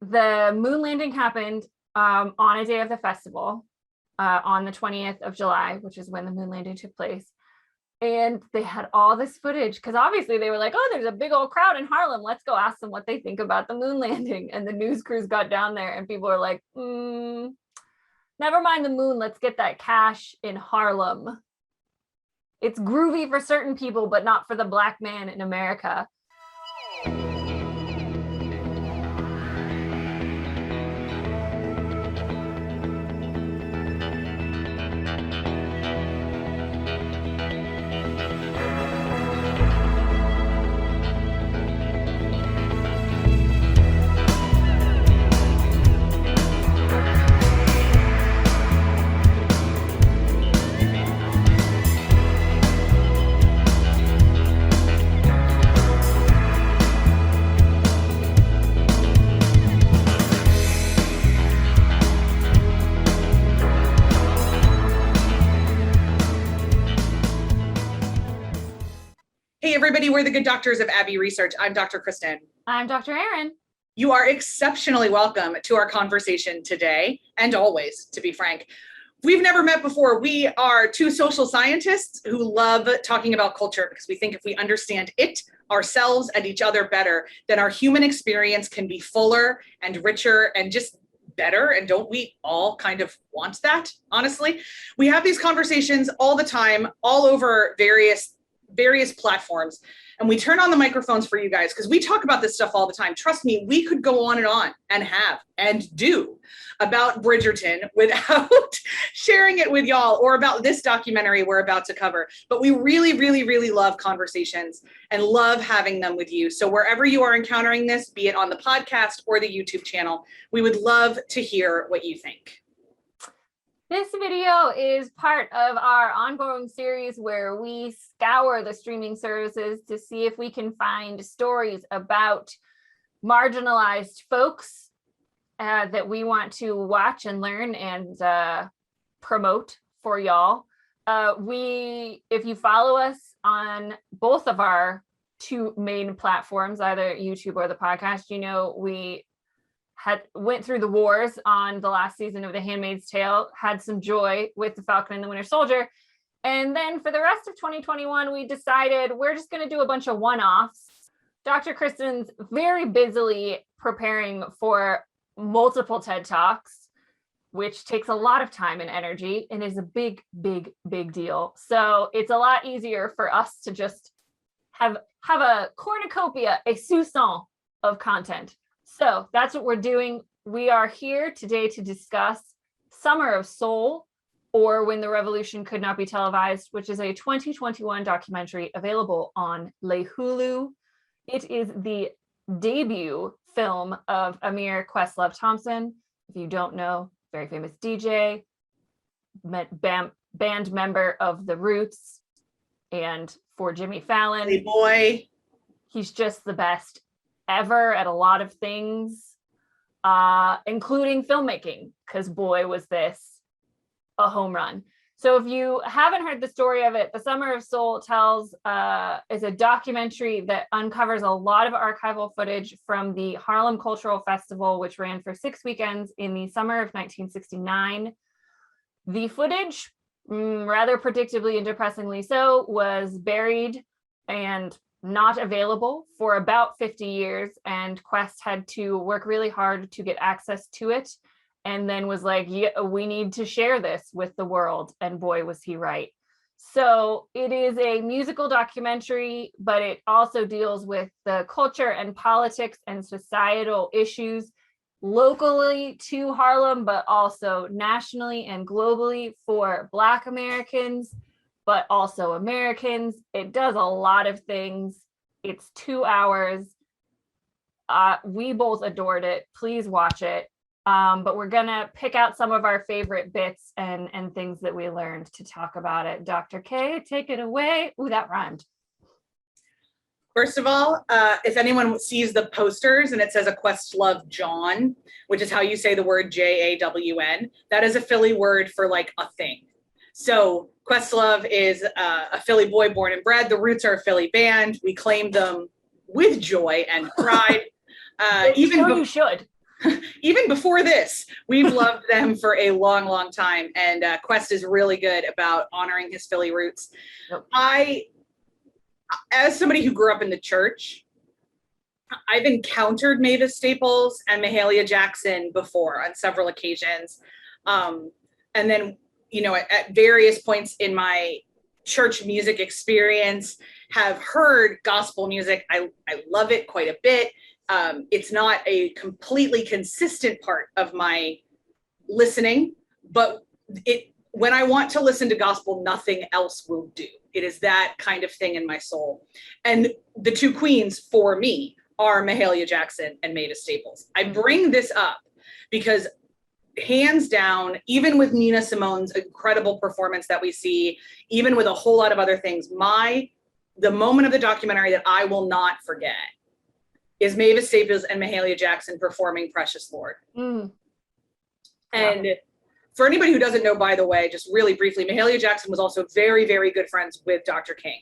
the moon landing happened on a day of the festival, on the 20th of July, which is when the moon landing took place. And they had all this footage because obviously they were like, oh, there's a big old crowd in Harlem. Let's go ask them what they think about the moon landing. And the news crews got down there and people were like, never mind the moon. Let's get that cash in Harlem. It's groovy for certain people, but not for the Black man in America. Hey everybody, we're the Good Doctors of Abbey Research. I'm Dr. Kristen. I'm Dr. Erin. You are exceptionally welcome to our conversation today, and always, to be frank. We've never met before. We are two social scientists who love talking about culture because we think if we understand it, ourselves, and each other better, then our human experience can be fuller and richer and just better. And don't we all kind of want that, honestly? We have these conversations all the time, all over various platforms, and we turn on the microphones for you guys because we talk about this stuff all the time. Trust me, we could go on and have and do about Bridgerton without sharing it with y'all, or about this documentary we're about to cover. But we really, really, really love conversations and love having them with you. So wherever you are encountering this, be it on the podcast or the YouTube channel, we would love to hear what you think. This video is part of our ongoing series where we scour the streaming services to see if we can find stories about marginalized folks that we want to watch and learn and promote for y'all. If you follow us on both of our two main platforms, either YouTube or the podcast, you know we went through the wars on the last season of The Handmaid's Tale, had some joy with The Falcon and the Winter Soldier. And then for the rest of 2021, we decided we're just going to do a bunch of one-offs. Dr. Kristen's very busily preparing for multiple TED Talks, which takes a lot of time and energy and is a big, big, big deal. So it's a lot easier for us to just have a cornucopia, a soupçon of content. So that's what we're doing. We are here today to discuss Summer of Soul, or When the Revolution Could Not Be Televised, which is a 2021 documentary available on Hulu. It is the debut film of Amir Questlove Thompson. If you don't know, very famous DJ, band member of The Roots, and for Jimmy Fallon. Hey boy. He's just the best ever at a lot of things, including filmmaking, because boy, was this a home run. So if you haven't heard the story of it, The Summer of Soul is a documentary that uncovers a lot of archival footage from the Harlem Cultural Festival, which ran for 6 weekends in the summer of 1969. The footage, rather predictably and depressingly so, was buried and not available for about 50 years, and Quest had to work really hard to get access to it, and then was like, yeah, we need to share this with the world, and boy was he right. So it is a musical documentary, but it also deals with the culture and politics and societal issues locally to Harlem, but also nationally and globally for Black Americans, but also Americans. It does a lot of things. It's 2 hours. We both adored it. Please watch it. But we're gonna pick out some of our favorite bits and things that we learned to talk about it. Dr. K, take it away. Ooh, that rhymed. First of all, if anyone sees the posters and it says a Questlove John, which is how you say the word Jawn, that is a Philly word for like a thing. So Questlove is a Philly boy born and bred. The Roots are a Philly band. We claim them with joy and pride. You should. even before this, we've loved them for a long, long time. And Quest is really good about honoring his Philly roots. Yep. As somebody who grew up in the church, I've encountered Mavis Staples and Mahalia Jackson before on several occasions. And then, at various points in my church music experience, have heard gospel music. I love it quite a bit. It's not a completely consistent part of my listening, but when I want to listen to gospel, nothing else will do. It is that kind of thing in my soul. And the two queens for me are Mahalia Jackson and Mavis Staples. I bring this up because hands down, even with Nina Simone's incredible performance that we see, even with a whole lot of other things, the moment of the documentary that I will not forget is Mavis Staples and Mahalia Jackson performing Precious Lord. Yeah. And for anybody who doesn't know, by the way, just really briefly, Mahalia Jackson was also very, very good friends with Dr. King,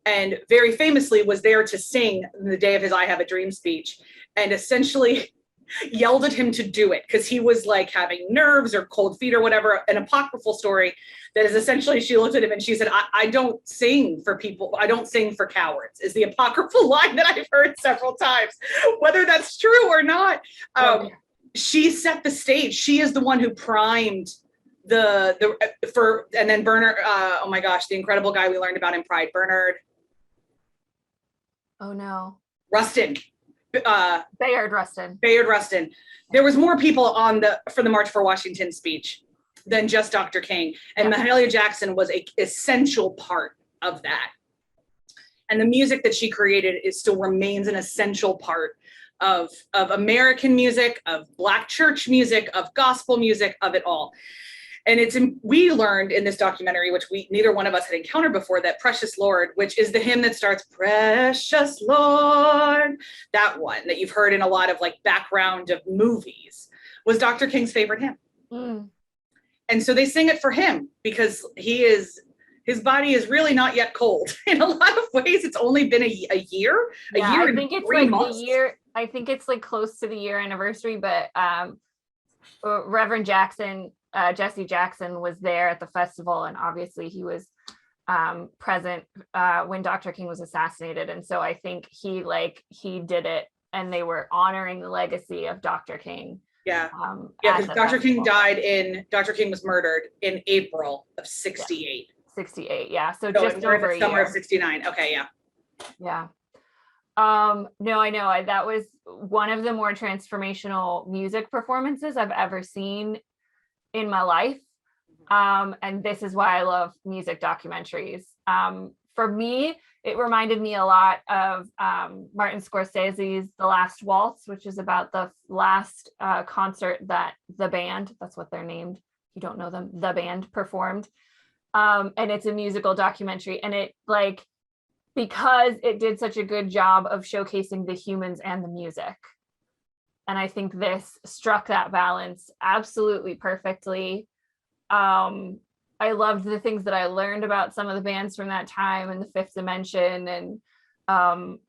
and very famously was there to sing the day of his I Have a Dream speech, and essentially yelled at him to do it because he was like having nerves or cold feet or whatever. An apocryphal story that is essentially, she looked at him and she said, I don't sing for people. I don't sing for cowards, is the apocryphal line that I've heard several times. Whether that's true or not, she set the stage. She is the one who primed and then Bernard, oh my gosh, the incredible guy we learned about in Pride, Bernard. Oh no. Rustin. Bayard Rustin. There was more people for the March for Washington speech than just Dr. King. And Mahalia Jackson was an essential part of that. And the music that she created still remains an essential part of American music, of Black church music, of gospel music, of it all. And we learned in this documentary, which neither one of us had encountered before, that Precious Lord, which is the hymn that starts Precious Lord, that one that you've heard in a lot of like background of movies, was Dr. King's favorite hymn. Mm. And so they sing it for him because his body is really not yet cold. In a lot of ways, it's only been a year. I think it's like months. The year. I think it's like close to the year anniversary, but Reverend Jesse Jackson was there at the festival, and obviously he was present when Dr. King was assassinated. And so I think he did it, and they were honoring the legacy of Dr. King. Because Dr. King was murdered in April of 68. 68, yeah. So just over a summer year. of 69. Okay, yeah. Yeah. No, I know. That was one of the more transformational music performances I've ever seen in my life. And this is why I love music documentaries. For me, it reminded me a lot of Martin Scorsese's The Last Waltz, which is about the last concert that the band, that's what they're named, you don't know them, the band performed. And it's a musical documentary. And it because it did such a good job of showcasing the humans and the music. And I think this struck that balance absolutely perfectly. I loved the things that I learned about some of the bands from that time and the Fifth Dimension, and how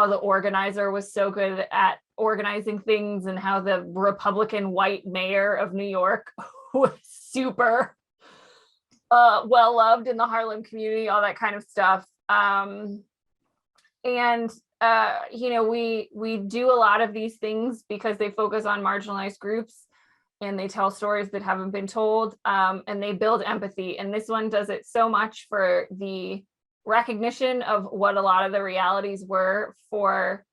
the organizer was so good at organizing things, and how the Republican white mayor of New York was super well loved in the Harlem community, all that kind of stuff. We do a lot of these things because they focus on marginalized groups, and they tell stories that haven't been told, and they build empathy. And this one does it so much for the recognition of what a lot of the realities were for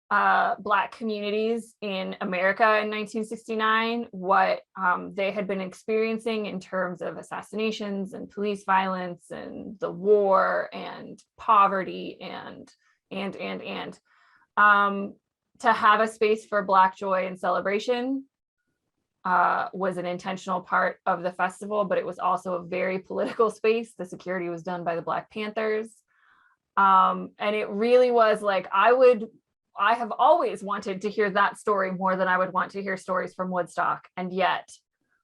Black communities in America in 1969, what they had been experiencing in terms of assassinations and police violence and the war and poverty and to have a space for Black joy and celebration was an intentional part of the festival, but it was also a very political space. The security was done by the Black Panthers. And it really was like, I have always wanted to hear that story more than I would want to hear stories from Woodstock. And yet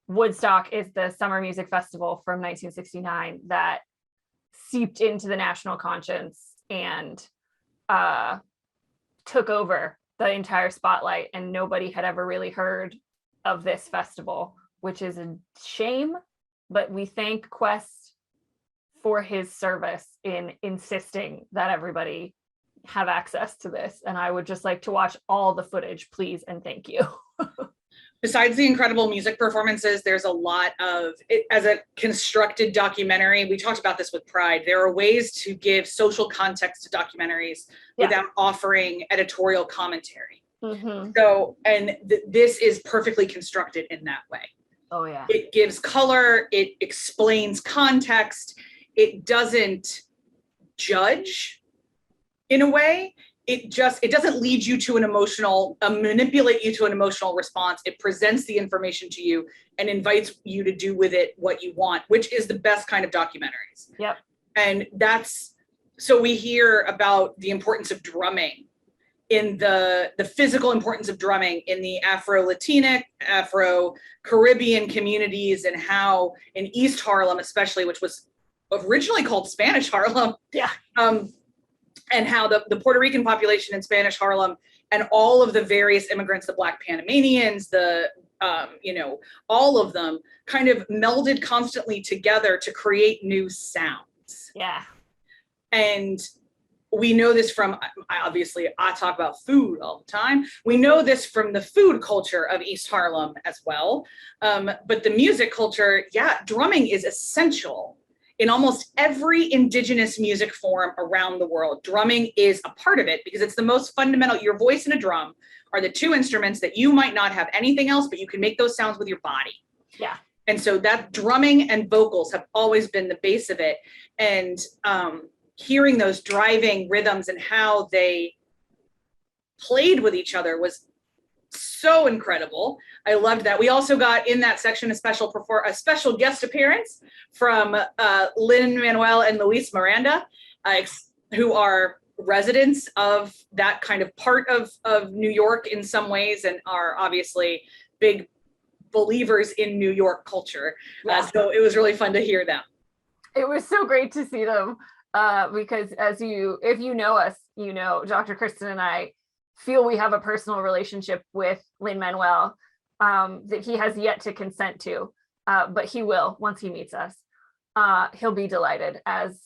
Woodstock is the summer music festival from 1969 that seeped into the national conscience and took over the entire spotlight, and nobody had ever really heard of this festival, which is a shame, but we thank Quest for his service in insisting that everybody have access to this. And I would just like to watch all the footage, please, and thank you. Besides the incredible music performances, there's a lot of it as a constructed documentary. We talked about this with Pride. There are ways to give social context to documentaries without offering editorial commentary. So, and this is perfectly constructed in that way. Oh yeah. It gives color, it explains context, it doesn't judge in a way. It doesn't lead you to an emotional, manipulate you to an emotional response. It presents the information to you and invites you to do with it what you want, which is the best kind of documentaries. Yep. And so we hear about the importance of drumming, in the physical importance of drumming in the Afro-Latinic, Afro-Caribbean communities, and how in East Harlem, especially, which was originally called Spanish Harlem. Yeah. And how the Puerto Rican population in Spanish Harlem and all of the various immigrants, the Black Panamanians, all of them kind of melded constantly together to create new sounds. Yeah. And we know this from, obviously, I talk about food all the time. We know this from the food culture of East Harlem as well. But the music culture, drumming is essential. In almost every indigenous music form around the world, drumming is a part of it because it's the most fundamental. Your voice and a drum are the two instruments that you might not have anything else, but you can make those sounds with your body. Yeah. And so that drumming and vocals have always been the base of it. And hearing those driving rhythms and how they played with each other was so incredible. I loved that. We also got in that section a special guest appearance from Lynn, Manuel, and Miranda, who are residents of that kind of part of New York in some ways, and are obviously big believers in New York culture. Yeah. So it was really fun to hear them. It was so great to see them because if you know us, you know Dr. Kristen and I feel we have a personal relationship with Lin-Manuel that he has yet to consent to, but he will once he meets us. He'll be delighted as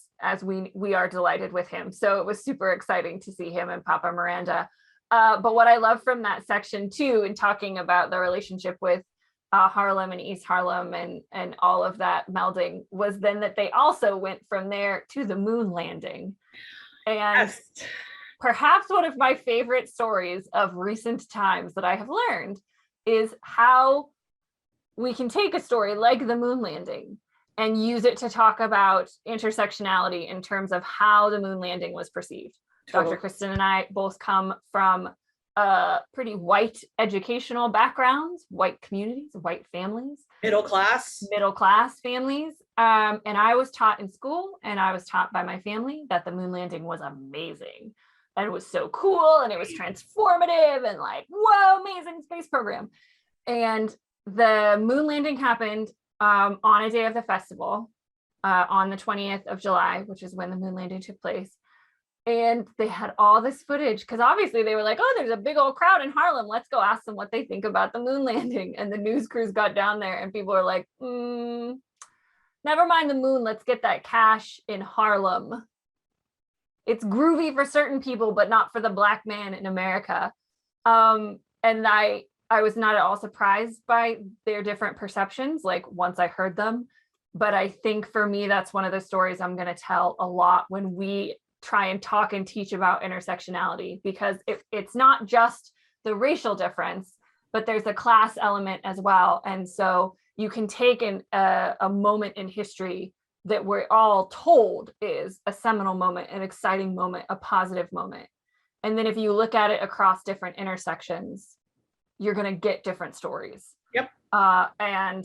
we are delighted with him. So it was super exciting to see him and Papa Miranda. But what I love from that section too, in talking about the relationship with Harlem and East Harlem and all of that melding, was then that they also went from there to the moon landing. And yes. Perhaps one of my favorite stories of recent times that I have learned is how we can take a story like the moon landing and use it to talk about intersectionality in terms of how the moon landing was perceived. Totally. Dr. Kristen and I both come from pretty white educational backgrounds, white communities, white families. Middle class families. And I was taught in school, and I was taught by my family, that the moon landing was amazing. And it was so cool, and it was transformative, and like, whoa, amazing space program. And the moon landing happened on a day of the festival, on the 20th of July, which is when the moon landing took place. And they had all this footage because obviously they were like, oh, there's a big old crowd in Harlem. Let's go ask them what they think about the moon landing. And the news crews got down there, and people were like, never mind the moon. Let's get that cash in Harlem. It's groovy for certain people, but not for the Black man in America. And I was not at all surprised by their different perceptions, like once I heard them. But I think for me, that's one of the stories I'm going to tell a lot when we try and talk and teach about intersectionality, because it's not just the racial difference, but there's a class element as well. And so you can take a moment in history that we're all told is a seminal moment, an exciting moment, a positive moment. And then if you look at it across different intersections, you're going to get different stories. Yep. And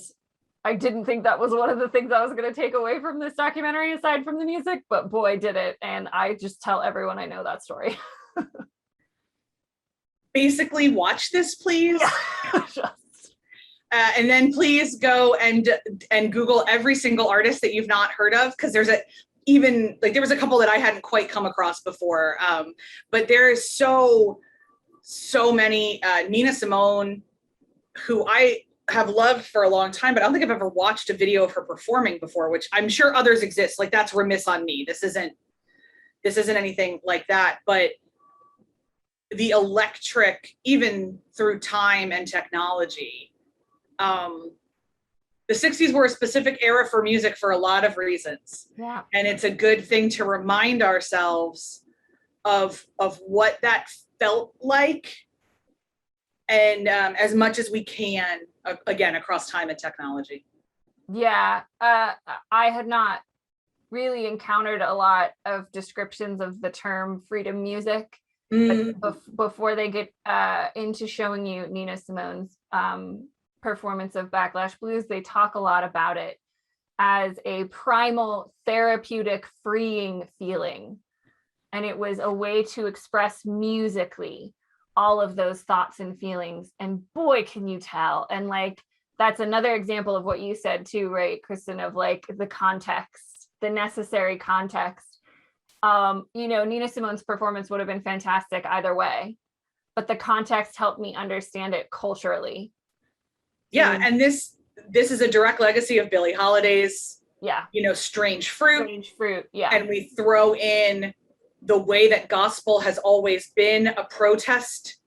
I didn't think that was one of the things I was going to take away from this documentary, aside from the music, but boy, did it. And I just tell everyone I know that story. Basically, watch this, please. Yeah. And then please go and Google every single artist that you've not heard of, because there was a couple that I hadn't quite come across before. But there is so so many, Nina Simone, who I have loved for a long time, but I don't think I've ever watched a video of her performing before, which I'm sure others exist. Like, that's remiss on me. This isn't anything like that, but the electric, even through time and technology, the 60s were a specific era for music for a lot of reasons. Yeah. And it's a good thing to remind ourselves of what that felt like, and as much as we can, again, across time and technology. Yeah, I had not really encountered a lot of descriptions of the term freedom music. But before they get into showing you Nina Simone's performance of Backlash Blues, they talk a lot about it as a primal, therapeutic, freeing feeling. And it was a way to express musically all of those thoughts and feelings. And boy, can you tell. And like, that's another example of what you said too, right, Kristen, of like the context, the necessary context. Nina Simone's performance would have been fantastic either way, but the context helped me understand it culturally. Yeah, and this is a direct legacy of Billie Holiday's, Strange Fruit. Yeah. And we throw in the way that gospel has always been a protest.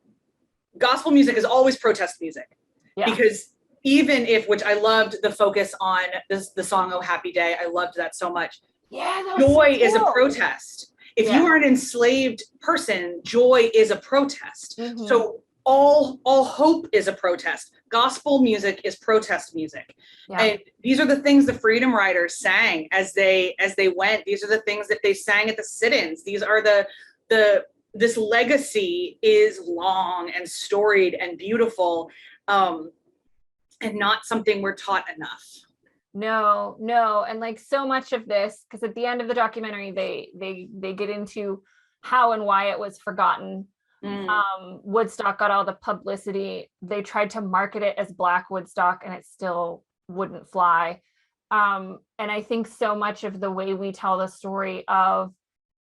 Gospel music is always protest music. Yeah. Because even if, which I loved the focus on the song "Oh Happy Day," I loved that so much. Yeah, joy is a protest. If you are an enslaved person, joy is a protest. Mm-hmm. So all hope is a protest. Gospel music is protest music. Yeah. And these are the things the freedom riders sang as they went. These are the things that they sang at the sit-ins. These are this legacy is long and storied and beautiful, and not something we're taught enough. No. And like so much of this, because at the end of the documentary, they get into how and why it was forgotten. Woodstock got all the publicity. They tried to market it as Black Woodstock and it still wouldn't fly. And I think so much of the way we tell the story of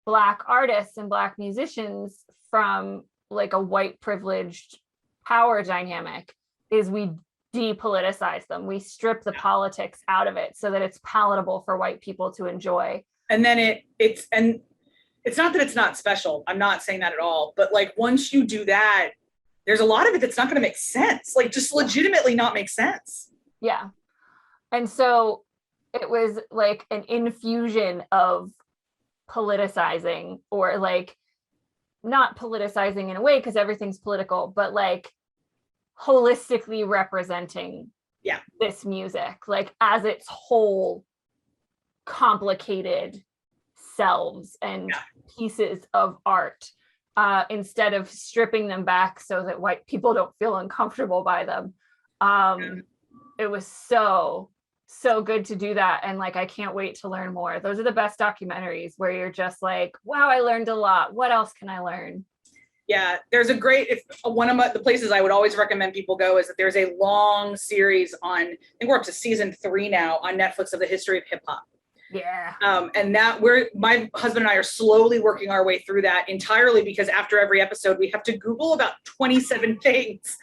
Black artists and Black musicians from like a white privileged power dynamic is we depoliticize them. We strip the politics out of it so that it's palatable for white people to enjoy. And then it's not that it's not special. I'm not saying that at all. But like, once you do that, there's a lot of it that's not going to make sense. Like, just legitimately not make sense. Yeah. And so it was like an infusion of politicizing, or like not politicizing in a way because everything's political, but like holistically representing this music, like as its whole complicated selves and pieces of art, instead of stripping them back so that white people don't feel uncomfortable by them. It was so good to do that, and like I can't wait to learn more. Those are the best documentaries where you're just like, wow, I learned a lot. What else can I learn? Yeah, there's one of the places I would always recommend people go is that there's a long series on, I think we're up to season 3 now on Netflix, of the history of hip hop. Yeah. And that my husband and I are slowly working our way through that entirely, because after every episode we have to Google about 27 things.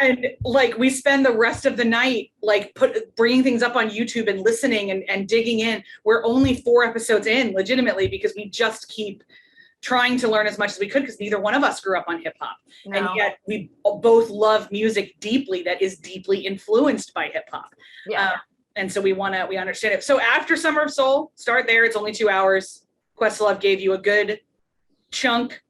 And like, we spend the rest of the night like bringing things up on YouTube and listening and digging in. We're only 4 episodes in, legitimately, because we just keep trying to learn as much as we could, because neither one of us grew up on hip hop. No. And yet we both love music deeply that is deeply influenced by hip hop. Yeah. And so we understand it. So after Summer of Soul, start there. It's only 2 hours. Questlove gave you a good chunk.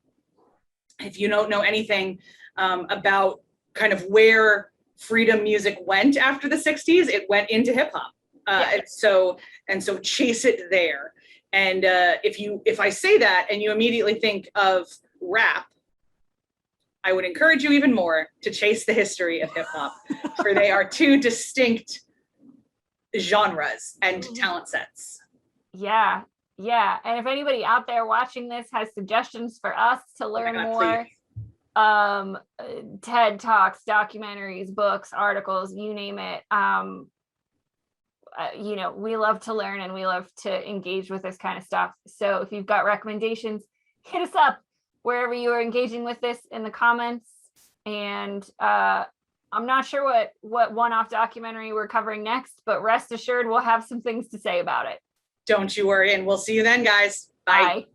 If you don't know anything about kind of where freedom music went after the 60s, it went into hip hop. And so chase it there. And if I say that and you immediately think of rap, I would encourage you even more to chase the history of hip hop, for they are 2 distinct genres and talent sets. Yeah. And if anybody out there watching this has suggestions for us to learn more, TED Talks, documentaries, books, articles, you name it. We love to learn and we love to engage with this kind of stuff. So if you've got recommendations, hit us up. wherever you are engaging with this in the comments. And I'm not sure what one-off documentary we're covering next, but rest assured we'll have some things to say about it. Don't you worry, and we'll see you then, guys. Bye. Bye.